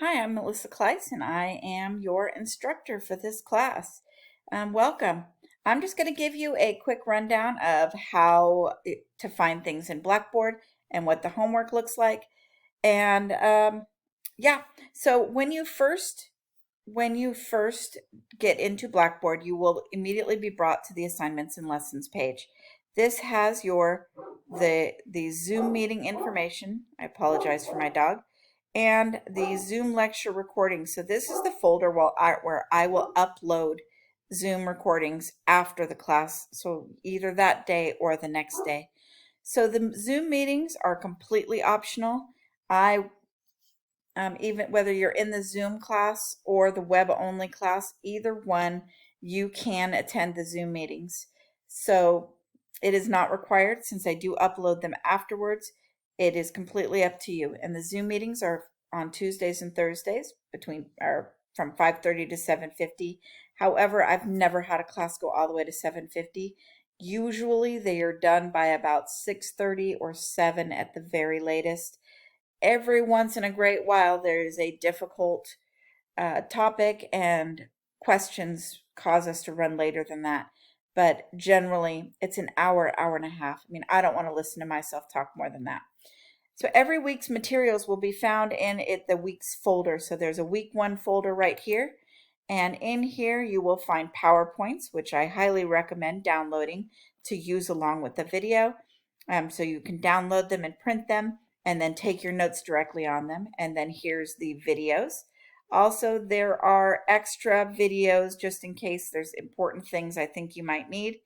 Hi, I'm Melissa Kleiss, and I am your instructor for this class. Welcome. I'm just going to give you a quick rundown of how to find things in Blackboard and what the homework looks like. And yeah, so when you first get into Blackboard, you will immediately be brought to the assignments and lessons page. This has the Zoom meeting information. I apologize for my dog. And the Zoom lecture recording. So this is the folder where I will upload Zoom recordings after the class, so either that day or the next day. So the Zoom meetings are completely optional. I Even whether you're in the Zoom class or the web only class, either one, you can attend the Zoom meetings. So it is not required since I do upload them afterwards. It is completely up to you. And the Zoom meetings are on Tuesdays and Thursdays from 5:30 to 7:50. However, I've never had a class go all the way to 7:50. Usually they are done by about 6:30 or 7 at the very latest. Every once in a great while, there is a difficult topic, and questions cause us to run later than that. But generally, it's an hour, hour and a half. I mean, I don't want to listen to myself talk more than that. So every week's materials will be found in the week's folder. So there's a week 1 folder right here. And in here, you will find PowerPoints, which I highly recommend downloading to use along with the video. So you can download them and print them, and then take your notes directly on them. And then here's the videos. Also, there are extra videos just in case there's important things I think you might need.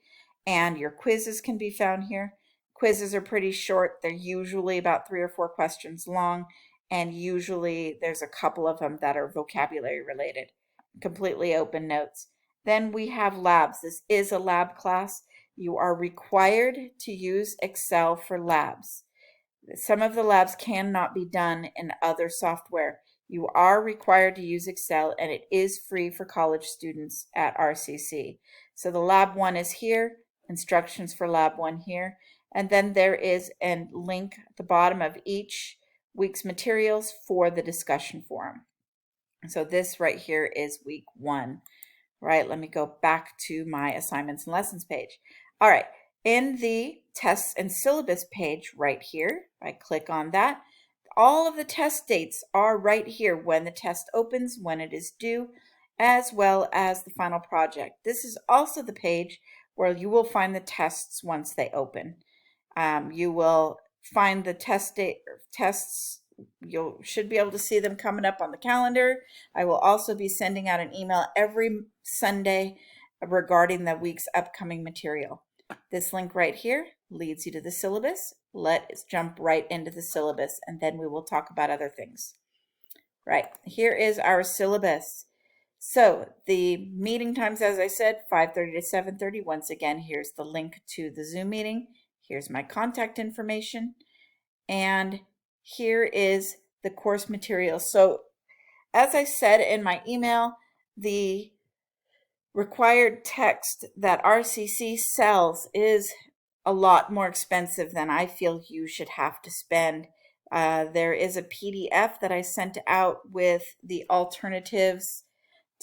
And your quizzes can be found here. Quizzes are pretty short. They're usually about 3 or 4 questions long, and usually there's a couple of them that are vocabulary related. Completely open notes. Then we have labs. This is a lab class. You are required to use Excel for labs. Some of the labs cannot be done in other software. You are required to use Excel, and it is free for college students at RCC. So the lab 1 is here, instructions for lab 1 here, and then there is a link at the bottom of each week's materials for the discussion forum. So this right here is week 1. Right, let me go back to my assignments and lessons page. All right, in the tests and syllabus page right here, I click on that. All of the test dates are right here, when the test opens, when it is due, as well as the final project. This is also the page where you will find the tests once they open. You will find the tests. You should be able to see them coming up on the calendar. I will also be sending out an email every Sunday regarding the week's upcoming material. This link right here leads you to the syllabus. Let's jump right into the syllabus, and then we will talk about other things. Right, here is our syllabus. So the meeting times, as I said, 5:30 to 7:30. Once again, here's the link to the Zoom meeting. Here's my contact information. And here is the course material. So as I said in my email, the required text that RCC sells is a lot more expensive than I feel you should have to spend. There is a PDF that I sent out with the alternatives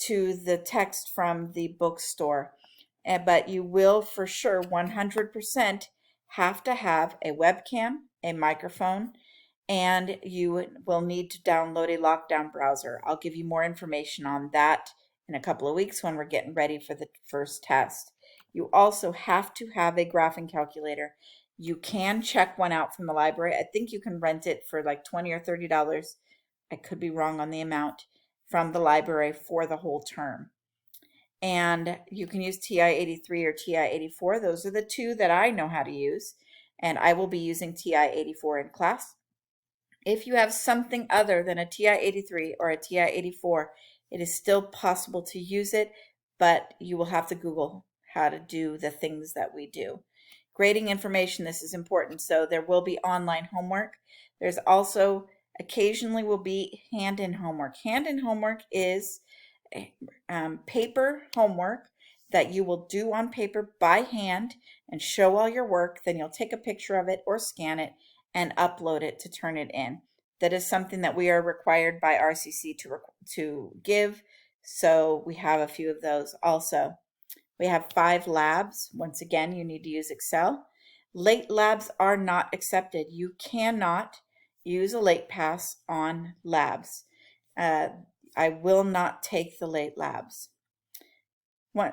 to the text from the bookstore. But you will for sure 100% have to have a webcam, a microphone, and you will need to download a lockdown browser. I'll give you more information on that in a couple of weeks when we're getting ready for the first test. You also have to have a graphing calculator. You can check one out from the library. I think you can rent it for like $20 or $30. I could be wrong on the amount, from the library for the whole term. And you can use TI-83 or TI-84. Those are the two that I know how to use, and I will be using TI-84 in class. If you have something other than a TI-83 or a TI-84, it is still possible to use it, but you will have to Google how to do the things that we do. Grading information, this is important. So there will be online homework. There's also occasionally will be hand-in homework. Hand-in homework is paper homework that you will do on paper by hand and show all your work. Then you'll take a picture of it or scan it and upload it to turn it in. That is something that we are required by RCC to give. So we have a few of those also. We have 5 labs. Once again, you need to use Excel. Late labs are not accepted. You cannot use a late pass on labs. I will not take the late labs.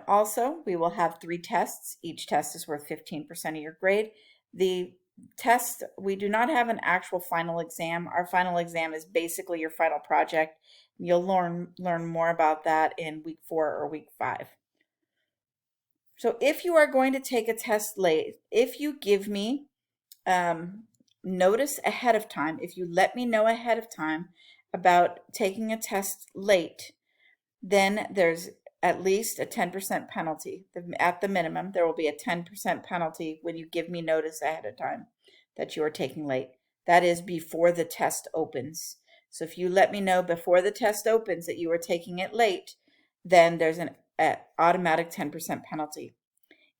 Also, we will have 3 tests. Each test is worth 15% of your grade. The test, we do not have an actual final exam. Our final exam is basically your final project. You'll learn more about that in week 4 or week 5. So if you are going to take a test late, if you give me notice ahead of time, if you let me know ahead of time about taking a test late, then there's at least a 10% penalty. At the minimum, there will be a 10% penalty when you give me notice ahead of time that you are taking late. That is before the test opens. So if you let me know before the test opens that you are taking it late, then there's an automatic 10% penalty.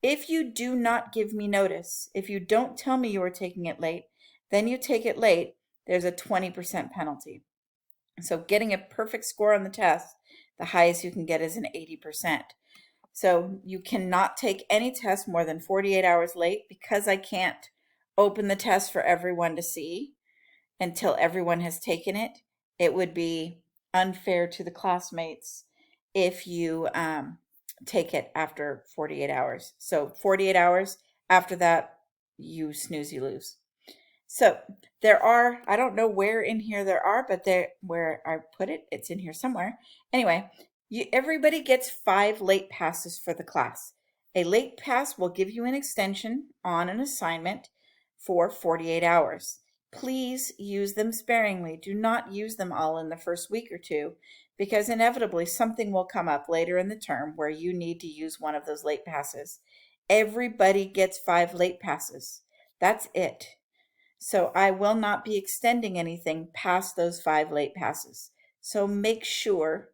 If you do not give me notice, if you don't tell me you are taking it late, then you take it late, there's a 20% penalty. So getting a perfect score on the test, the highest you can get is an 80%. So you cannot take any test more than 48 hours late because I can't open the test for everyone to see until everyone has taken it. It would be unfair to the classmates if you take it after 48 hours. So 48 hours, after that, you snooze, you lose. So there are, I don't know where in here there are, but where I put it, it's in here somewhere. Anyway, everybody gets 5 late passes for the class. A late pass will give you an extension on an assignment for 48 hours. Please use them sparingly. Do not use them all in the first week or two, because inevitably something will come up later in the term where you need to use one of those late passes. Everybody gets 5 late passes. That's it. So I will not be extending anything past those 5 late passes. So make sure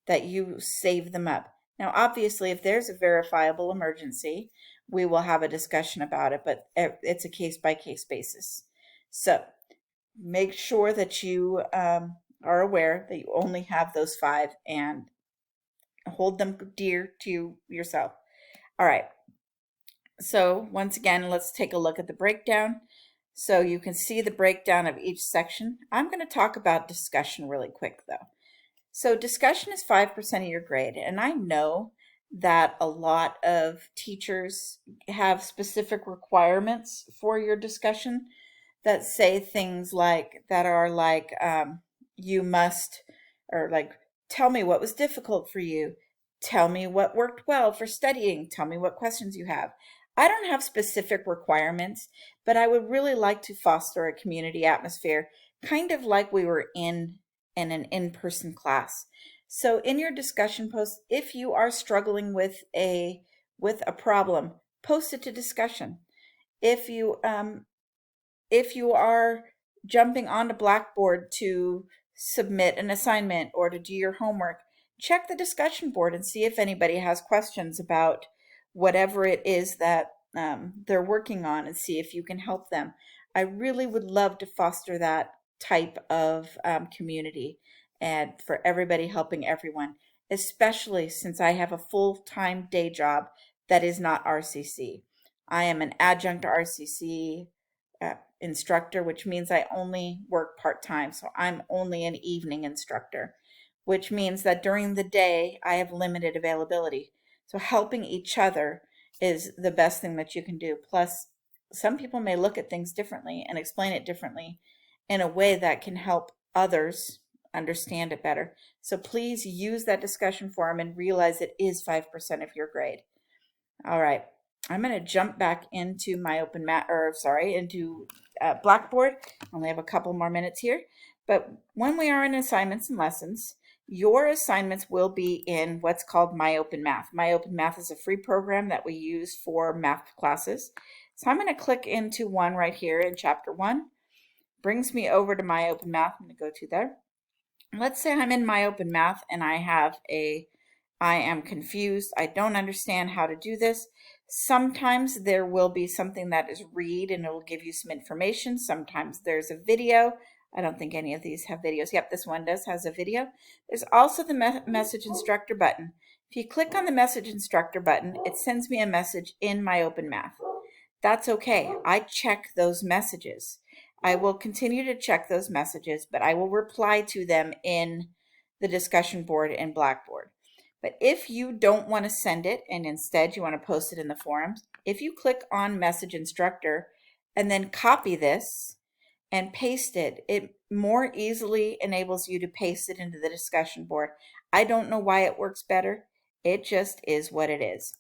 that you save them up. Now, obviously, if there's a verifiable emergency, we will have a discussion about it, but it's a case-by-case basis. So make sure that you are aware that you only have those 5 and hold them dear to yourself. All right. So once again, let's take a look at the breakdown. So you can see the breakdown of each section. I'm going to talk about discussion really quick though. So discussion is 5% of your grade, and I know that a lot of teachers have specific requirements for your discussion that say things like, you must, or like, tell me what was difficult for you, tell me what worked well for studying, tell me what questions you have. I don't have specific requirements, but I would really like to foster a community atmosphere, kind of like we were in an in-person class. So in your discussion post, if you are struggling with a problem, post it to discussion. If you are jumping onto Blackboard to submit an assignment or to do your homework, check the discussion board and see if anybody has questions about whatever it is that they're working on, and see if you can help them. I really would love to foster that type of community, and for everybody helping everyone, especially since I have a full-time day job that is not RCC. I am an adjunct RCC instructor, which means I only work part-time, so I'm only an evening instructor, which means that during the day I have limited availability. So helping each other is the best thing that you can do. Plus, some people may look at things differently and explain it differently in a way that can help others understand it better. So please use that discussion forum and realize it is 5% of your grade. All right, I'm going to jump back into my into Blackboard. I only have a couple more minutes here. But when we are in assignments and lessons, your assignments will be in what's called My Open Math. My Open Math is a free program that we use for math classes. So I'm going to click into one right here in Chapter 1. Brings me over to My Open Math. I'm going to go to there. Let's say I'm in My Open Math and I am confused. I don't understand how to do this. Sometimes there will be something that is read and it will give you some information. Sometimes there's a video. I don't think any of these have videos. Yep, this one has a video. There's also the message instructor button. If you click on the message instructor button, it sends me a message in my Open Math. That's okay. I check those messages. I will continue to check those messages, but I will reply to them in the discussion board in Blackboard. But if you don't want to send it and instead you want to post it in the forums, if you click on message instructor and then copy this and paste it, it more easily enables you to paste it into the discussion board. I don't know why it works better. It just is what it is.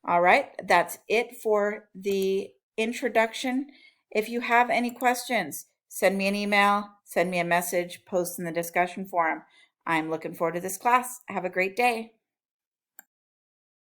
All right, that's it for the introduction. If you have any questions, send me an email, send me a message, post in the discussion forum. I'm looking forward to this class. Have a great day.